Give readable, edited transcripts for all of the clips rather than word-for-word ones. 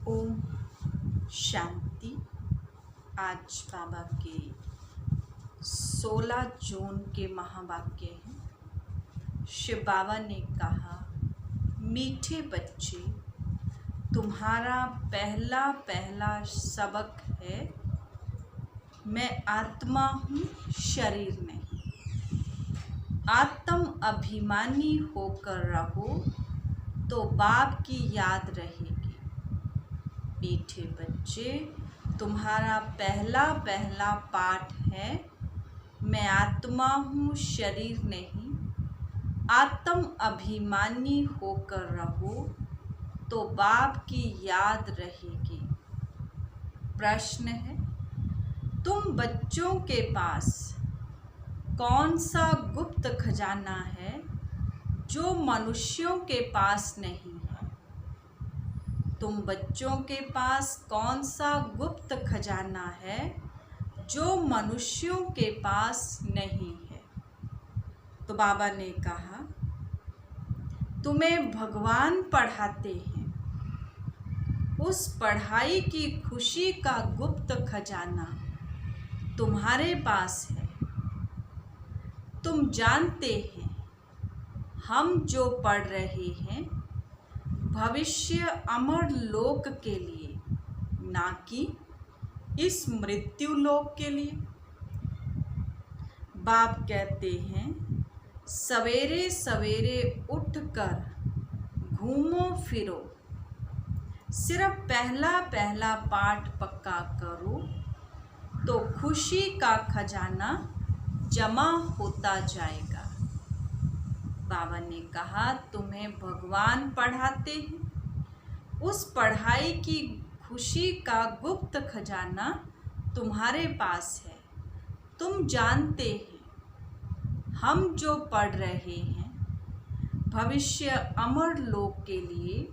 ओम शांति। आज बाबा के 16 जून के महावाक्य हैं। शिव बाबा ने कहा, मीठे बच्चे, तुम्हारा पहला पहला सबक है, मैं आत्मा हूँ, शरीर नहीं। आत्म अभिमानी होकर रहो तो बाप की याद रहेगी। मीठे बच्चे, तुम्हारा पहला पहला पाठ है, मैं आत्मा हूँ, शरीर नहीं। आत्म अभिमानी होकर रहो तो बाप की याद रहेगी। प्रश्न है, तुम बच्चों के पास कौन सा गुप्त खजाना है जो मनुष्यों के पास नहीं है? तुम बच्चों के पास कौन सा गुप्त खजाना है जो मनुष्यों के पास नहीं है? तो बाबा ने कहा, तुम्हें भगवान पढ़ाते हैं, उस पढ़ाई की खुशी का गुप्त खजाना तुम्हारे पास है। तुम जानते हैं, हम जो पढ़ रहे हैं भविष्य अमर लोक के लिए, ना कि इस मृत्यु लोक के लिए। बाप कहते हैं, सवेरे सवेरे उठकर घूमो फिरो, सिर्फ पहला पहला पाठ पक्का करो तो खुशी का खजाना जमा होता जाएगा। बाबा ने कहा, तुम्हें भगवान पढ़ाते हैं, उस पढ़ाई की खुशी का गुप्त खजाना तुम्हारे पास है। तुम जानते हैं, हम जो पढ़ रहे हैं भविष्य अमर लोक के लिए,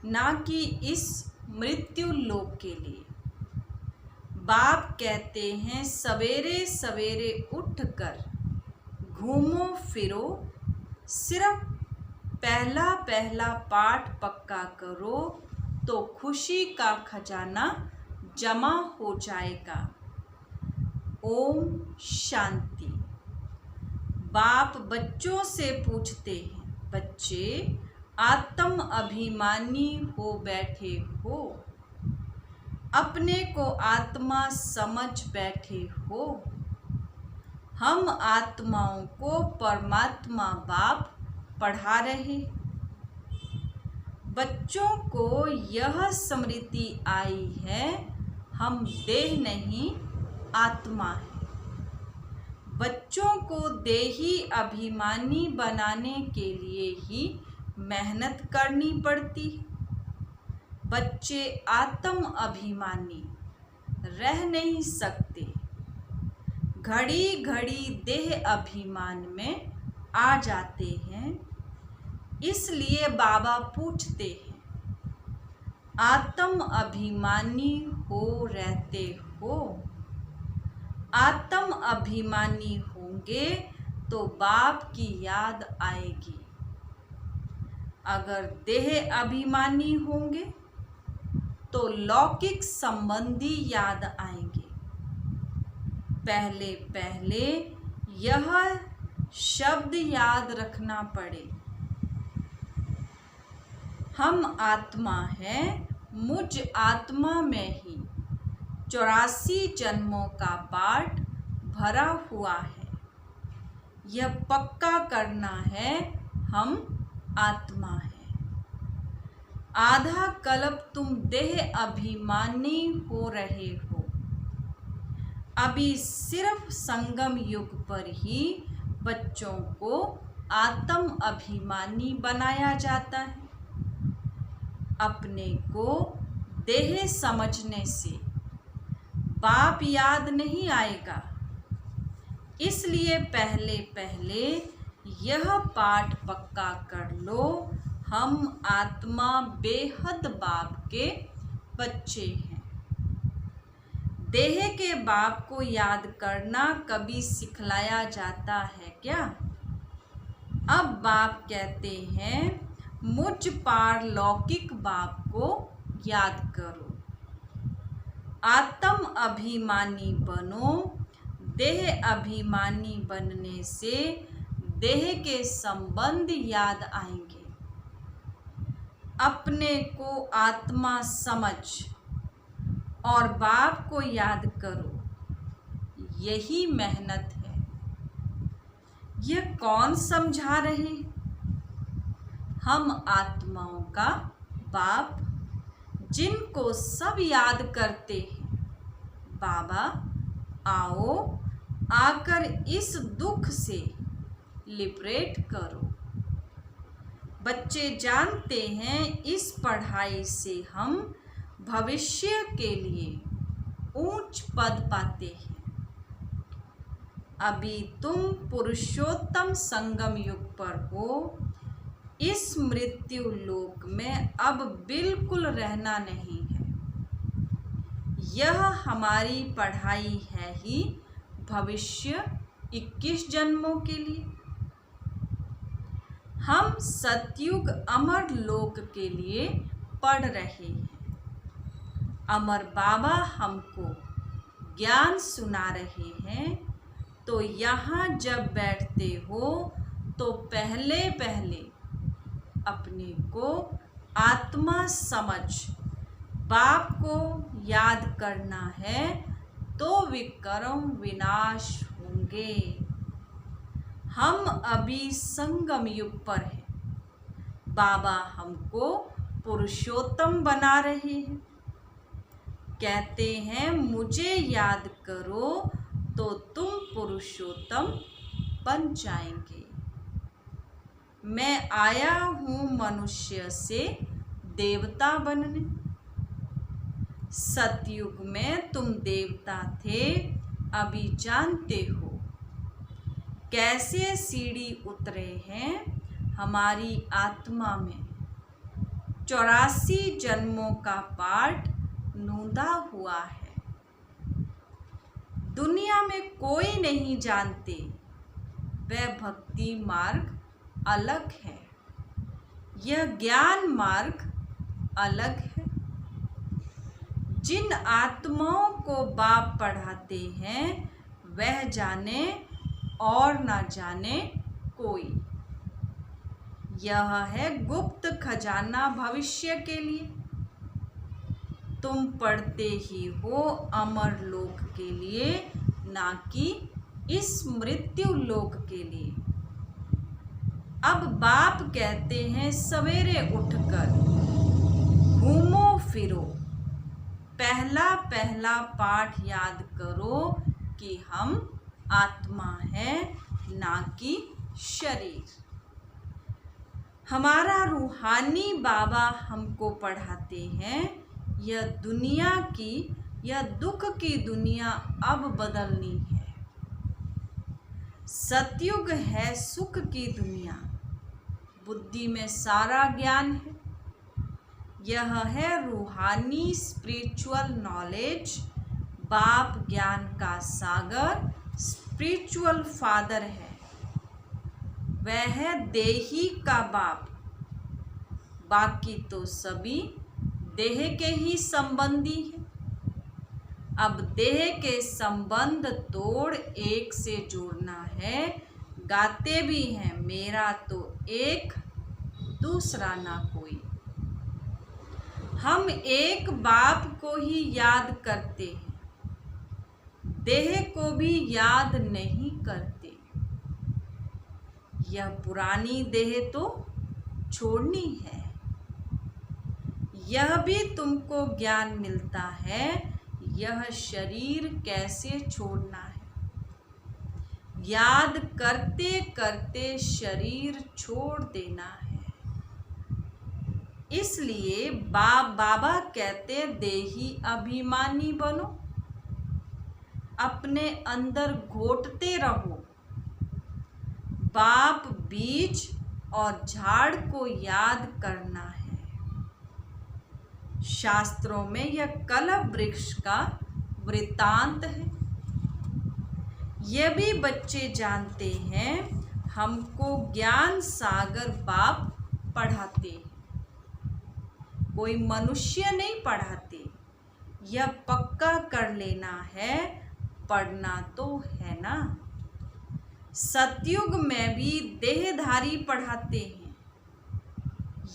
ना कि इस मृत्यु लोक के लिए। बाप कहते हैं, सवेरे सवेरे उठकर घूमो फिरो, सिर्फ पहला पहला पाठ पक्का करो तो खुशी का खजाना जमा हो जाएगा। ओम शांति। बाप बच्चों से पूछते हैं, बच्चे आत्म अभिमानी हो बैठे हो, अपने को आत्मा समझ बैठे हो। हम आत्माओं को परमात्मा बाप पढ़ा रहे। बच्चों को यह स्मृति आई है, हम देह नहीं आत्मा है। बच्चों को देही अभिमानी बनाने के लिए ही मेहनत करनी पड़ती है। बच्चे आत्म अभिमानी रह नहीं सकते, घड़ी घड़ी देह अभिमान में आ जाते हैं। इसलिए बाबा पूछते हैं, आत्म अभिमानी हो रहते हो? आत्म अभिमानी होंगे तो बाप की याद आएगी। अगर देह अभिमानी होंगे तो लौकिक संबंधी याद आएंगे। पहले पहले यह शब्द याद रखना पड़े, हम आत्मा हैं, मुझ आत्मा में ही 84 जन्मों का पाठ भरा हुआ है। यह पक्का करना है, हम आत्मा हैं। आधा कल्प तुम देह अभिमानी हो रहे हो। अभी सिर्फ संगम युग पर ही बच्चों को आत्म अभिमानी बनाया जाता है। अपने को देह समझने से बाप याद नहीं आएगा। इसलिए पहले पहले यह पाठ पक्का कर लो, हम आत्मा बेहद बाप के बच्चे हैं। देह के बाप को याद करना कभी सिखलाया जाता है क्या? अब बाप कहते हैं, मुझ पार लौकिक बाप को याद करो। आत्म अभिमानी बनो। देह अभिमानी बनने से देह के संबंध याद आएंगे। अपने को आत्मा समझ और बाप को याद करो, यही मेहनत है। यह कौन समझा रहे? हम आत्माओं का बाप, जिनको सब याद करते हैं। बाबा आओ, आकर इस दुख से लिबरेट करो। बच्चे जानते हैं इस पढ़ाई से हम भविष्य के लिए ऊंच पद पाते हैं। अभी तुम पुरुषोत्तम संगम युग पर हो। इस मृत्यु लोक में अब बिल्कुल रहना नहीं है। यह हमारी पढ़ाई है ही भविष्य 21 जन्मों के लिए। हम सतयुग अमर लोक के लिए पढ़ रहे हैं। अमर बाबा हमको ज्ञान सुना रहे हैं। तो यहाँ जब बैठते हो तो पहले पहले अपने को आत्मा समझ बाप को याद करना है, तो विक्रम विनाश होंगे। हम अभी संगम युग पर हैं। बाबा हमको पुरुषोत्तम बना रहे हैं। कहते हैं मुझे याद करो तो तुम पुरुषोत्तम बन जाएंगे। मैं आया हूँ मनुष्य से देवता बनने। सतयुग में तुम देवता थे, अभी जानते हो कैसे सीढ़ी उतरे हैं हमारी आत्मा में। 84 जन्मों का पाठ नूंदा हुआ है। दुनिया में कोई नहीं जानते, वह भक्ति मार्ग अलग है, यह ज्ञान मार्ग अलग है। जिन आत्माओं को बाप पढ़ाते हैं वह जाने और ना जाने कोई। यह है गुप्त खजाना भविष्य के लिए। तुम पढ़ते ही हो अमर लोक के लिए, ना कि इस मृत्यु लोक के लिए। अब बाप कहते हैं सवेरे उठकर घूमो फिरो, पहला पहला पाठ याद करो कि हम आत्मा है, ना कि शरीर। हमारा रूहानी बाबा हमको पढ़ाते हैं यह दुनिया की, यह दुख की दुनिया अब बदलनी है। सतयुग है सुख की दुनिया। बुद्धि में सारा ज्ञान है। यह है रूहानी स्पिरिचुअल नॉलेज। बाप ज्ञान का सागर, स्पिरिचुअल फादर है। वह है देही का बाप। बाकी तो सभी देह के ही संबंधी है। अब देह के संबंध तोड़ एक से जोड़ना है। गाते भी हैं मेरा तो एक, दूसरा ना कोई। हम एक बाप को ही याद करते हैं, देह को भी याद नहीं करते। यह पुरानी देह तो छोड़नी है। यह भी तुमको ज्ञान मिलता है, यह शरीर कैसे छोड़ना है। याद करते करते शरीर छोड़ देना है। इसलिए बाबा कहते देही अभिमानी बनो। अपने अंदर घोटते रहो। बाप बीज और झाड़ को याद करना है। शास्त्रों में यह कलह वृक्ष का वृतांत है। यह भी बच्चे जानते हैं, हमको ज्ञान सागर बाप पढ़ाते हैं। कोई मनुष्य नहीं पढ़ाते। यह पक्का कर लेना है, पढ़ना तो है ना। सतयुग में भी देहधारी पढ़ाते हैं,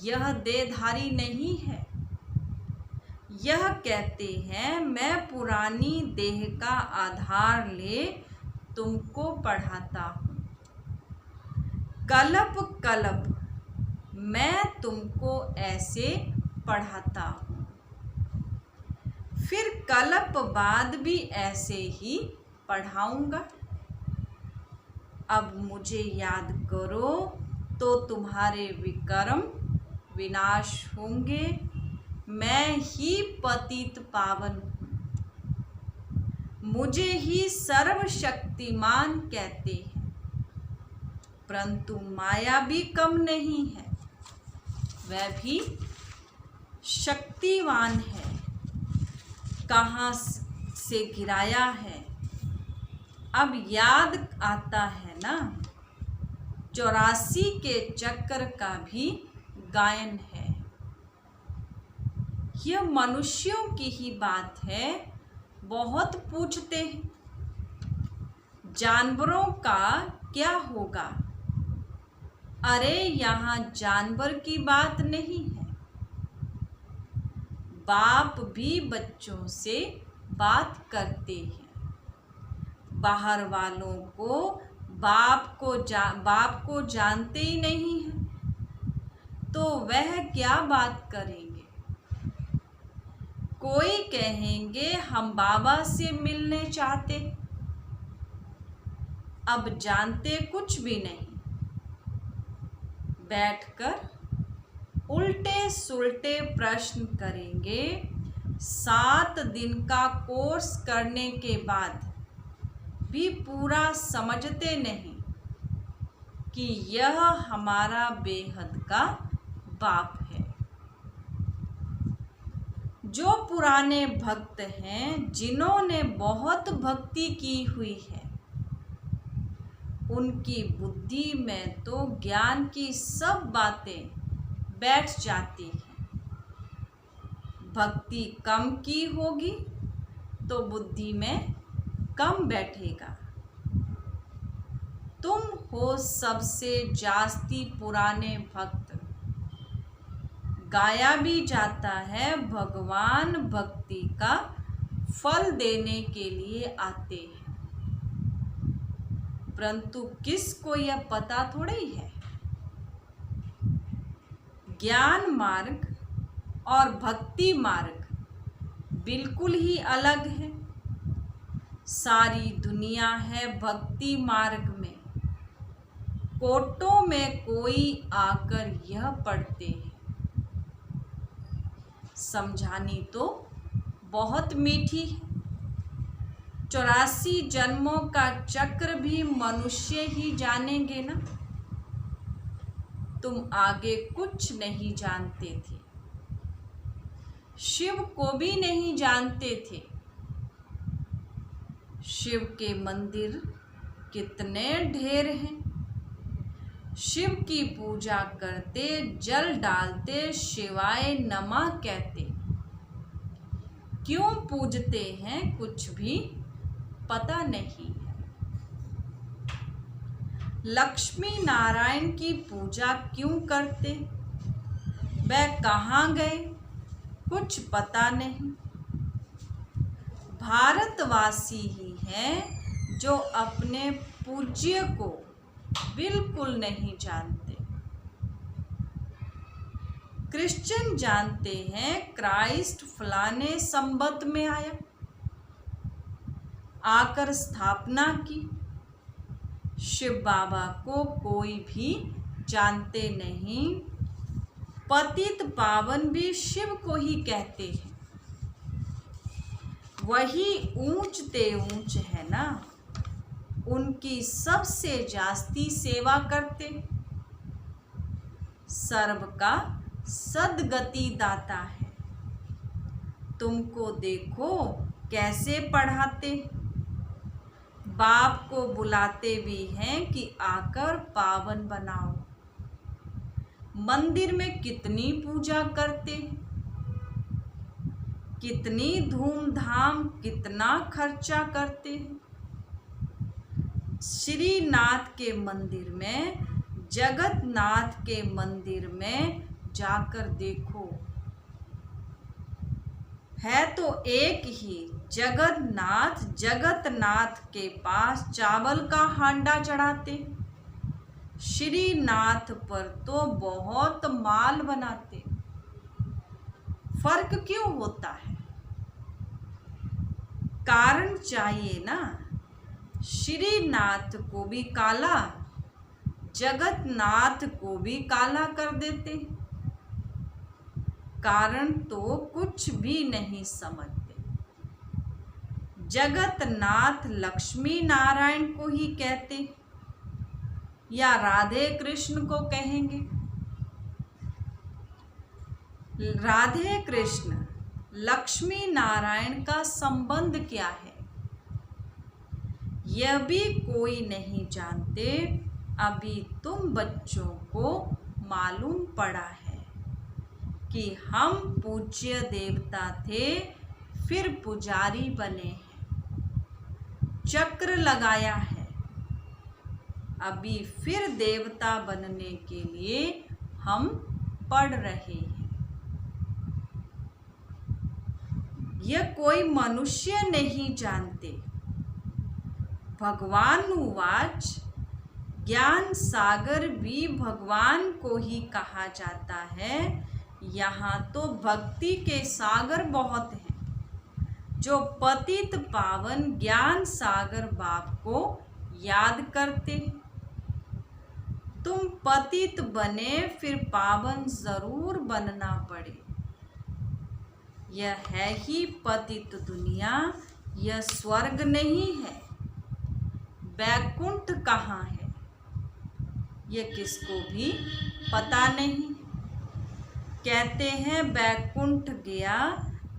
यह देहधारी नहीं है। यह कहते हैं मैं पुरानी देह का आधार ले तुमको पढ़ाता हूँ। कल्प कल्प मैं तुमको ऐसे पढ़ाता हूँ, फिर कल्प बाद भी ऐसे ही पढ़ाऊँगा। अब मुझे याद करो तो तुम्हारे विक्रम विनाश होंगे। मैं ही पतित पावन हूँ, मुझे ही सर्वशक्तिमान कहते हैं, परंतु माया भी कम नहीं है, वह भी शक्तिवान है। कहाँ से गिराया है अब याद आता है ना। 84 के चक्र का भी गायन है। यह मनुष्यों की ही बात है, बहुत पूछते हैं जानवरों का क्या होगा। अरे यहाँ जानवर की बात नहीं है, बाप भी बच्चों से बात करते हैं। बाहर वालों को बाप को जानते ही नहीं है, तो वह क्या बात करेंगे। कोई कहेंगे हम बाबा से मिलने चाहते, अब जानते कुछ भी नहीं। बैठकर उल्टे सुलटे प्रश्न करेंगे। 7 दिन का कोर्स करने के बाद भी पूरा समझते नहीं कि यह हमारा बेहद का बाप है। जो पुराने भक्त हैं, जिन्होंने बहुत भक्ति की हुई है, उनकी बुद्धि में तो ज्ञान की सब बातें बैठ जाती हैं। भक्ति कम की होगी तो बुद्धि में कम बैठेगा। तुम हो सबसे जास्ती पुराने भक्त। गाया भी जाता है भगवान भक्ति का फल देने के लिए आते हैं, परंतु किसको यह पता थोड़ी है। ज्ञान मार्ग और भक्ति मार्ग बिल्कुल ही अलग है। सारी दुनिया है भक्ति मार्ग में, कोटों में कोई आकर यह पढ़ते हैं। समझानी तो बहुत मीठी है। 84 जन्मों का चक्र भी मनुष्य ही जानेंगे ना। तुम आगे कुछ नहीं जानते थे, शिव को भी नहीं जानते थे। शिव के मंदिर कितने ढेर हैं। शिव की पूजा करते, जल डालते, शिवाय नमः कहते। क्यों पूजते हैं कुछ भी पता नहीं है। लक्ष्मी नारायण की पूजा क्यों करते, वह कहाँ गए कुछ पता नहीं। भारतवासी ही हैं जो अपने पूज्य को बिल्कुल नहीं जानते। क्रिश्चियन जानते हैं क्राइस्ट फलाने संबत में आया, आकर स्थापना की। शिव बाबा को कोई भी जानते नहीं। पतित पावन भी शिव को ही कहते हैं। वही ऊंचते ऊंच है ना, उनकी सबसे जास्ती सेवा करते। सर्व का सदगति दाता है। तुमको देखो कैसे पढ़ाते, बाप को बुलाते भी हैं कि आकर पावन बनाओ। मंदिर में कितनी पूजा करते, कितनी धूमधाम कितना खर्चा करते हैं। श्रीनाथ के मंदिर में, जगन्नाथ के मंदिर में जाकर देखो, है तो एक ही जगन्नाथ। जगन्नाथ के पास चावल का हांडा चढ़ाते, श्रीनाथ पर तो बहुत माल बनाते। फर्क क्यों होता है? कारण चाहिए ना। श्रीनाथ को भी काला, जगन्नाथ को भी काला कर देते। कारण तो कुछ भी नहीं समझते। जगन्नाथ लक्ष्मी नारायण को ही कहते या राधे कृष्ण को कहेंगे? राधे कृष्ण लक्ष्मी नारायण का संबंध क्या है, यह भी कोई नहीं जानते। अभी तुम बच्चों को मालूम पड़ा है कि हम पूज्य देवता थे, फिर पुजारी बने हैं, चक्र लगाया है। अभी फिर देवता बनने के लिए हम पढ़ रहे हैं। यह कोई मनुष्य नहीं जानते। भगवान उवाच, ज्ञान सागर भी भगवान को ही कहा जाता है। यहाँ तो भक्ति के सागर बहुत हैं, जो पतित पावन ज्ञान सागर बाप को याद करते। तुम पतित बने फिर पावन जरूर बनना पड़े। यह है ही पतित दुनिया, यह स्वर्ग नहीं है। वैकुंठ कहाँ है, यह किसको भी पता नहीं। कहते हैं वैकुंठ गया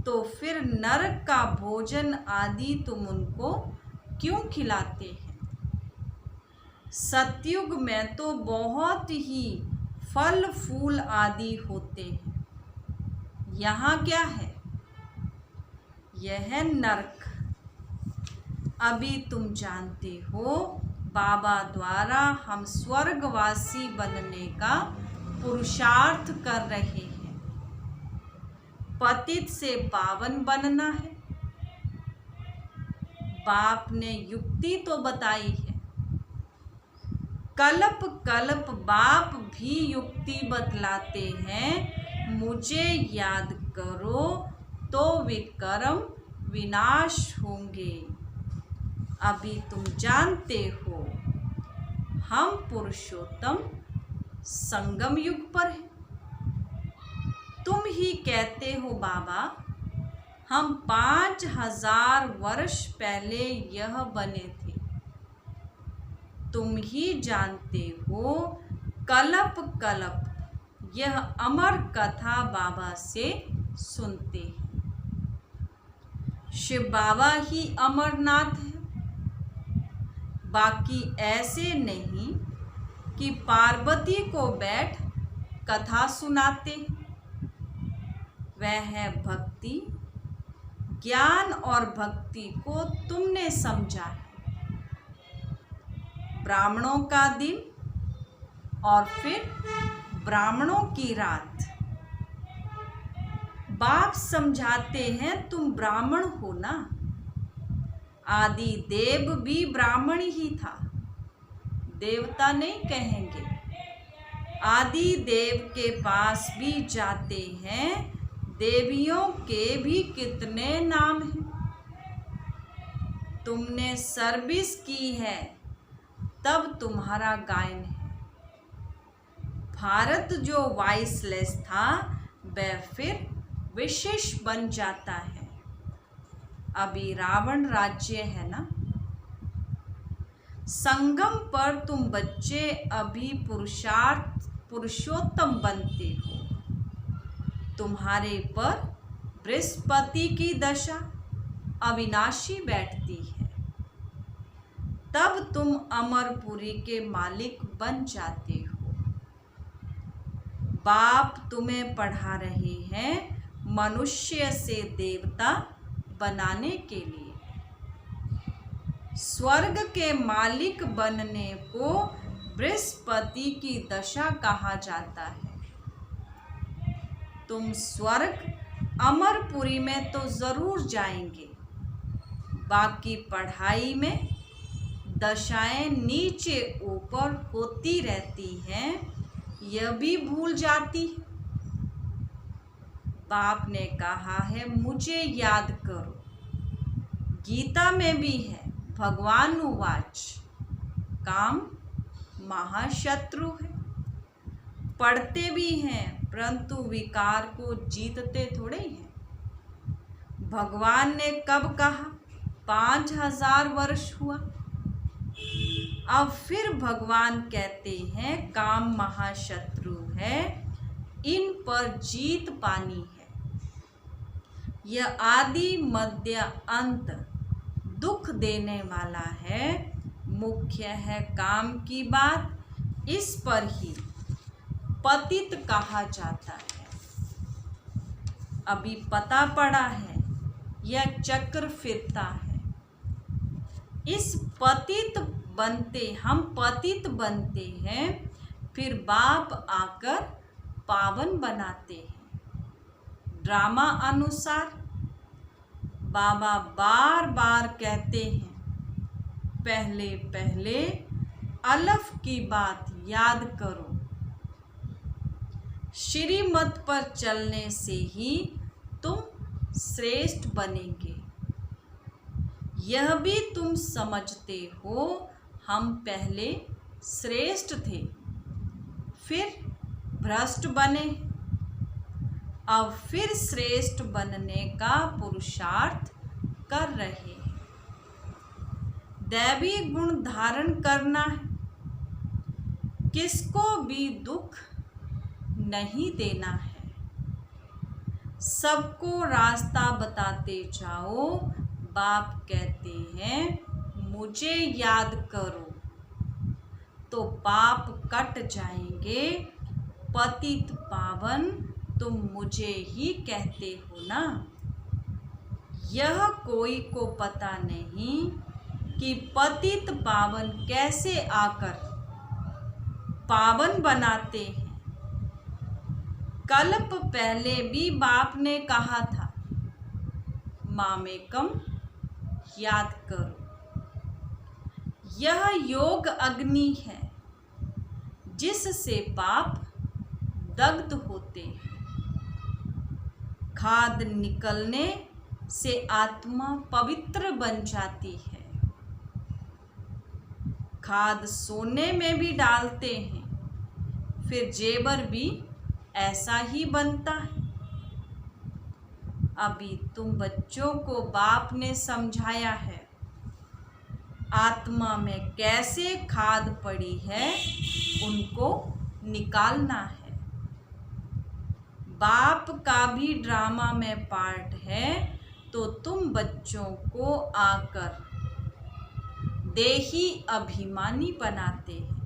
तो फिर नरक का भोजन आदि तुम उनको क्यों खिलाते हैं? सतयुग में तो बहुत ही फल फूल आदि होते हैं। यहाँ क्या है? यह है नरक। अभी तुम जानते हो, बाबा द्वारा हम स्वर्गवासी बनने का पुरुषार्थ कर रहे हैं। पतित से पावन बनना है। बाप ने युक्ति तो बताई है। कल्प कल्प बाप भी युक्ति बतलाते हैं। मुझे याद करो तो विकर्म विनाश होंगे। अभी तुम जानते हो हम पुरुषोत्तम संगम युग पर हैं। तुम ही कहते हो बाबा हम 5000 वर्ष पहले यह बने थे। तुम ही जानते हो कल्प कल्प यह अमर कथा बाबा से सुनते हैं। शिव बाबा ही अमरनाथ है। बाकी ऐसे नहीं कि पार्वती को बैठ कथा सुनाते। वह है भक्ति। ज्ञान और भक्ति को तुमने समझा है। ब्राह्मणों का दिन और फिर ब्राह्मणों की रात। बाप समझाते हैं तुम ब्राह्मण हो ना। आदि देव भी ब्राह्मण ही था, देवता नहीं कहेंगे। आदि देव के पास भी जाते हैं। देवियों के भी कितने नाम हैं। तुमने सर्विस की है तब तुम्हारा गायन है। भारत जो वाइसलेस था वह फिर विशेष बन जाता है। अभी रावण राज्य है ना। संगम पर तुम बच्चे अभी पुरुषोत्तम बनते हो। तुम्हारे पर बृहस्पति की दशा अविनाशी बैठती है। तब तुम अमरपुरी के मालिक बन जाते हो। बाप तुम्हें पढ़ा रहे हैं। मनुष्य से देवता बनाने के लिए। स्वर्ग के मालिक बनने को बृहस्पति की दशा कहा जाता है। तुम स्वर्ग अमरपुरी में तो जरूर जाएंगे, बाकी पढ़ाई में दशाएं नीचे ऊपर होती रहती हैं, यह भी भूल जाती। बाप ने कहा है मुझे याद करो। गीता में भी है, भगवान उवाच, काम महाशत्रु है। पढ़ते भी हैं परंतु विकार को जीतते थोड़े हैं। भगवान ने कब कहा? 5000 वर्ष हुआ। अब फिर भगवान कहते हैं काम महाशत्रु है, इन पर जीत पानी है। यह आदि मध्य अंत दुख देने वाला है। मुख्य है काम की बात, इस पर ही पतित कहा जाता है। अभी पता पड़ा है यह चक्र फिरता है। इस पतित बनते हम पतित बनते हैं, फिर बाप आकर पावन बनाते हैं। ड्रामा अनुसार बाबा बार बार कहते हैं, पहले पहले अलफ की बात याद करो। श्रीमत पर चलने से ही तुम श्रेष्ठ बनेंगे। यह भी तुम समझते हो, हम पहले श्रेष्ठ थे, फिर भ्रष्ट बने, अब फिर श्रेष्ठ बनने का पुरुषार्थ कर रहे हैं। दैवी गुण धारण करना है, किसको भी दुख नहीं देना है। सबको रास्ता बताते जाओ। बाप कहते हैं मुझे याद करो, तो पाप कट जाएंगे। पतित पावन तुम मुझे ही कहते हो ना। यह कोई को पता नहीं कि पतित पावन कैसे आकर पावन बनाते हैं। कल्प पहले भी बाप ने कहा था, मामेकम याद करो। यह योग अग्नि है जिससे पाप दग्ध होते हैं। खाद निकलने से आत्मा पवित्र बन जाती है। खाद सोने में भी डालते हैं, फिर जेवर भी ऐसा ही बनता है। अभी तुम बच्चों को बाप ने समझाया है, आत्मा में कैसे खाद पड़ी है उनको निकालना है। बाप का भी ड्रामा में पार्ट है, तो तुम बच्चों को आकर देही अभिमानी बनाते हैं।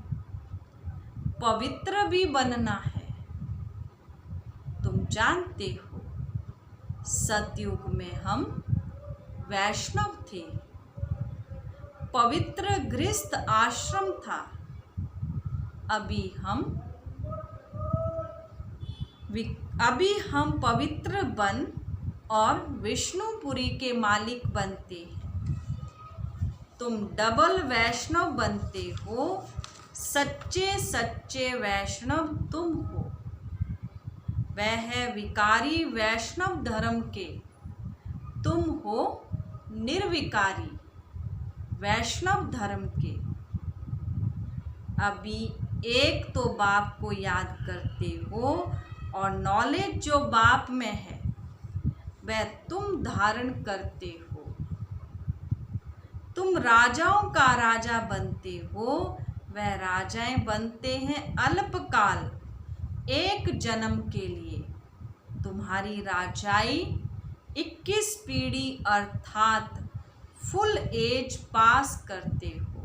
पवित्र भी बनना है। तुम जानते हो सतयुग में हम वैष्णव थे, पवित्र गृहस्थ आश्रम था। अभी हम पवित्र बन और विष्णुपुरी के मालिक बनते हैं। तुम डबल वैष्णव बनते हो। सच्चे सच्चे वैष्णव तुम हो। वह है विकारी वैष्णव धर्म के, तुम हो निर्विकारी वैष्णव धर्म के। अभी एक तो बाप को याद करते हो और नॉलेज जो बाप में है वह तुम धारण करते हो। तुम राजाओं का राजा बनते हो। वह राजाएं बनते हैं अल्पकाल, एक जन्म के लिए। तुम्हारी राजाई 21 पीढ़ी अर्थात फुल एज पास करते हो।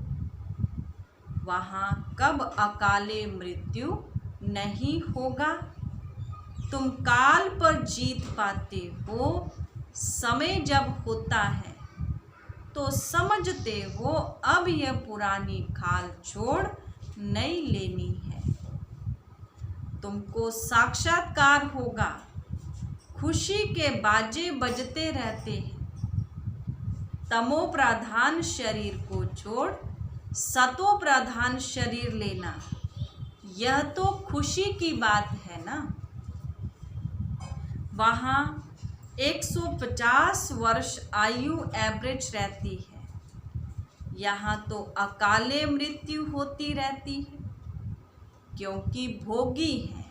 वहाँ कब अकाले मृत्यु नहीं होगा। तुम काल पर जीत पाते हो। समय जब होता है तो समझते हो अब यह पुरानी खाल छोड़ नई लेनी है। तुमको साक्षात्कार होगा, खुशी के बाजे बजते रहते हैं। तमो प्रधान शरीर को छोड़ सतो प्रधान शरीर लेना, यह तो खुशी की बात है ना। वहाँ 150 वर्ष आयु एवरेज रहती है, यहाँ तो अकाले मृत्यु होती रहती है, क्योंकि भोगी हैं।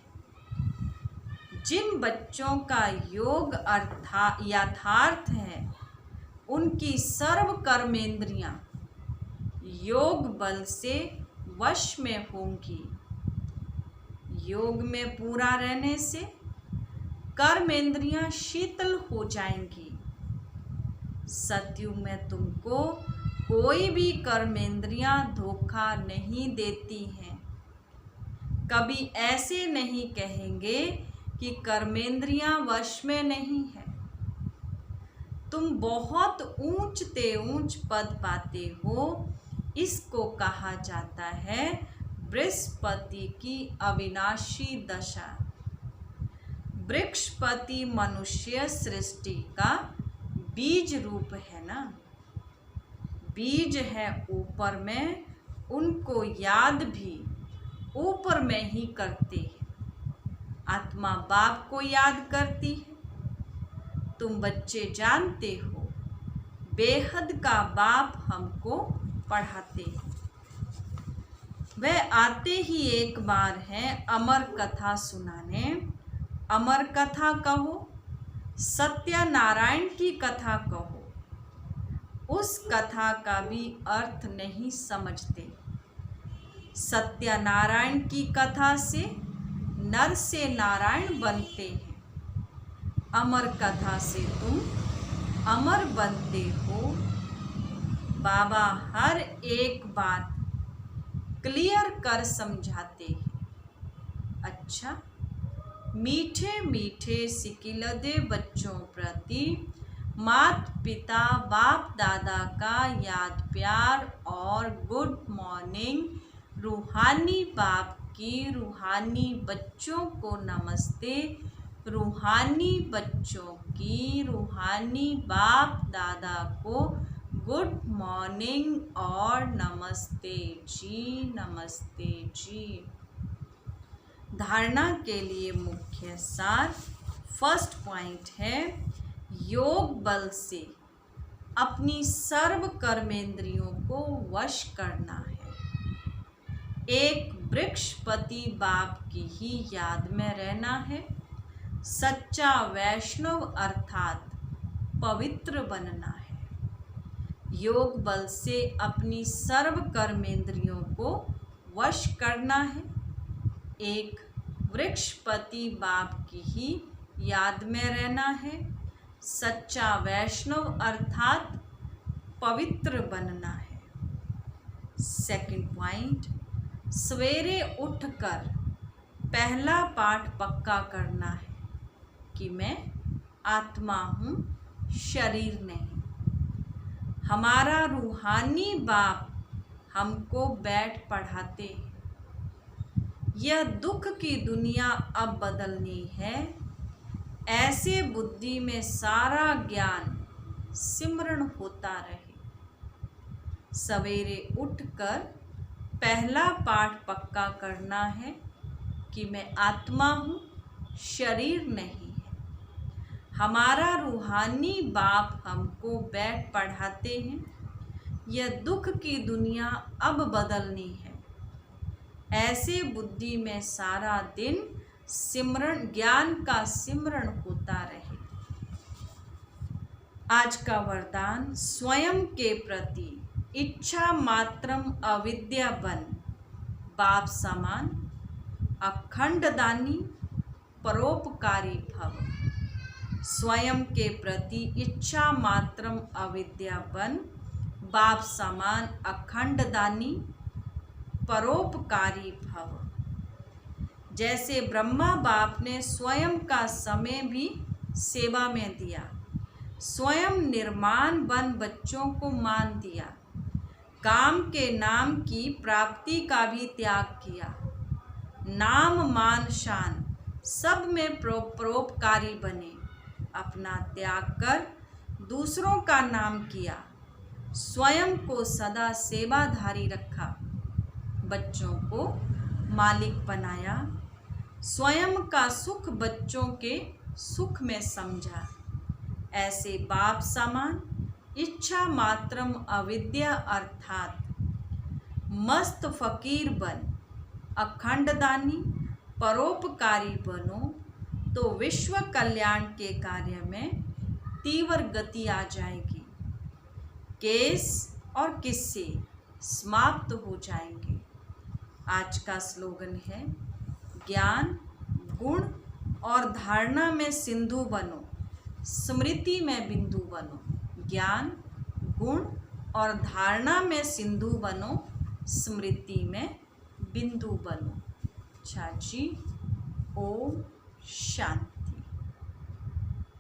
जिन बच्चों का योग यथार्थ है उनकी सर्व कर्मेंद्रियां योग बल से वश में होंगी। योग में पूरा रहने से कर्मेंद्रियां शीतल हो जाएंगी। सतयुग में तुमको कोई भी कर्मेंद्रियां धोखा नहीं देती हैं। कभी ऐसे नहीं कहेंगे कि कर्मेंद्रियां वश में नहीं है। तुम बहुत ऊंचते ऊंच पद पाते हो, इसको कहा जाता है बृहस्पति की अविनाशी दशा। बृहस्पति मनुष्य सृष्टि का बीज रूप है ना। बीज है ऊपर में, उनको याद भी ऊपर में ही करते हैं। आत्मा बाप को याद करती है। तुम बच्चे जानते हो बेहद का बाप हमको पढ़ाते हैं। वह आते ही एक बार है अमर कथा सुनाने। अमर कथा कहो, सत्यनारायण की कथा कहो, उस कथा का भी अर्थ नहीं समझते। सत्यनारायण की कथा से नर से नारायण बनते हैं। अमर कथा से तुम अमर बनते हो। बाबा हर एक बात क्लियर कर समझाते हैं। अच्छा, मीठे मीठे सिकिलदे बच्चों प्रति माता पिता बाप दादा का याद प्यार और गुड मॉर्निंग। रूहानी बाप की रूहानी बच्चों को नमस्ते। रूहानी बच्चों की रूहानी बाप दादा को गुड मॉर्निंग और नमस्ते जी, नमस्ते जी। धारणा के लिए मुख्य सार। फर्स्ट पॉइंट है योग बल से अपनी सर्व कर्मेंद्रियों को वश करना है। एक बृहस्पति बाप की ही याद में रहना है। सच्चा वैष्णव अर्थात पवित्र बनना है। योग बल से अपनी सर्व कर्मेंद्रियों को वश करना है। एक बृहस्पति बाप की ही याद में रहना है। सच्चा वैष्णव अर्थात पवित्र बनना है। सेकंड पॉइंट, सवेरे उठकर पहला पाठ पक्का करना है कि मैं आत्मा हूँ, शरीर नहीं। हमारा रूहानी बाप हमको बैठ पढ़ाते हैं। यह दुख की दुनिया अब बदलनी है। ऐसे बुद्धि में सारा ज्ञान सिमरण होता रहे। सवेरे उठकर पहला पाठ पक्का करना है कि मैं आत्मा हूँ, शरीर नहीं है। हमारा रूहानी बाप हमको बैठ पढ़ाते हैं। यह दुख की दुनिया अब बदलनी है। ऐसे बुद्धि में सारा दिन सिमरण, ज्ञान का सिमरण होता रहे। आज का वरदान, स्वयं के प्रति इच्छा मात्रम अविद्या बन, बाप समान अखंड दानी परोपकारी भव। स्वयं के प्रति इच्छा मात्रम अविद्या बन, बाप समान अखंड दानी परोपकारी भव। जैसे ब्रह्मा बाप ने स्वयं का समय भी सेवा में दिया, स्वयं निर्माण बन बच्चों को मान दिया, काम के नाम की प्राप्ति का भी त्याग किया, नाम मान शान सब में परोपकारी बने, अपना त्याग कर दूसरों का नाम किया, स्वयं को सदा सेवाधारी रखा, बच्चों को मालिक बनाया, स्वयं का सुख बच्चों के सुख में समझा। ऐसे बाप समान इच्छा मात्रम अविद्या अर्थात मस्त फकीर बन अखंड दानी परोपकारी बनो तो विश्व कल्याण के कार्य में तीव्र गति आ जाएगी, केस और किस्से समाप्त हो जाएंगे। आज का स्लोगन है, ज्ञान गुण और धारणा में सिंधु बनो, स्मृति में बिंदु बनो। ज्ञान गुण और धारणा में सिंधु बनो, स्मृति में बिंदु बनो। अच्छा जी, ओम शांति।